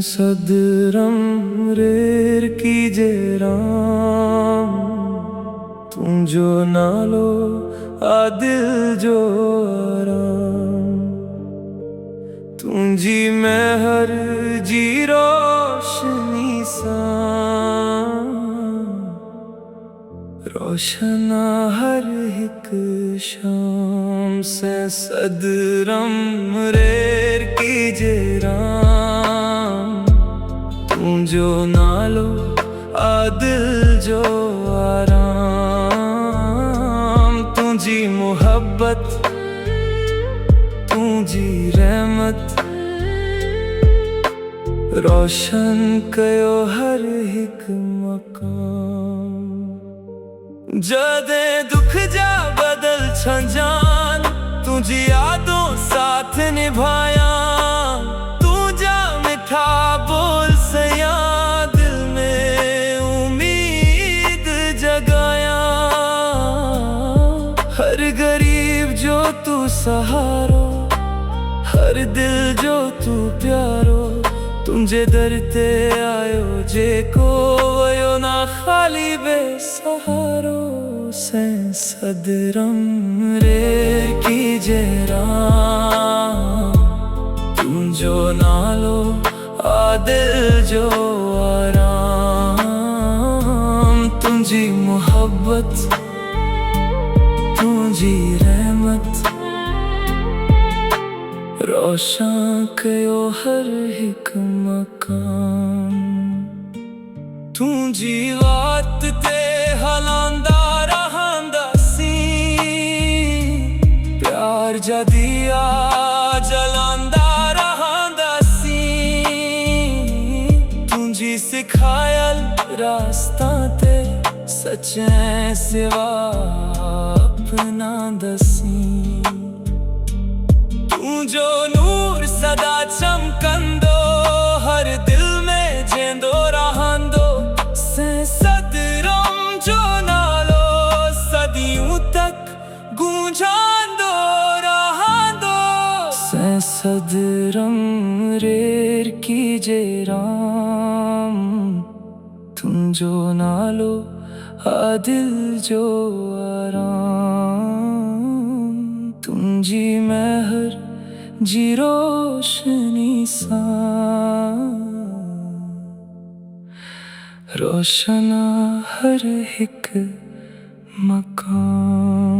सदरम रेर कीजे राम, तुम जो नालो आदिल जो आराम। तुम जी महर जी रोशनी सा, रोशना हर एक शाम से। सदरम रेर कीजे राम, तुम जो नालो आदिल जो आराम। तुझी मोहब्बत तुझी रहमत, रोशन कयो हर एक मकाम। जदे दुख जा बदल छंजान, तुझी यादों साथ निभाया। तू जा मिठा बोल सया, दिल में उम्मीद जगाया। हर गरीब जो तू सहारो, हर दिल जो तू प्यारो। तुझे दर ते आयो जेको वयो ना खाली बेसहारो से। सदरम रेर कीजे राम, तुम जो नालो आदिल जो आराम। तुझी मोहब्बत तुझी रहमत, रोशन कयो हर एक मकाम। तुझी बात ते हलांदा रहंदा सी, प्यार जा दिया जलांदा रहंदा सी। तुझी सिखायल रास्ता ते सच्चे सिवा अपना दसी। तू जो नूर सदा चमकंदो, हर दिल में जेंदो रहंदो से। सदरम जो नालो सदियों तक गूंजांदो रहंदो से। सदरम रेर कीजे राम, तुम जो नालो आदिल जो आराम। तुम जी महर जी रोशनी सा, रोशना हर एक मकाम।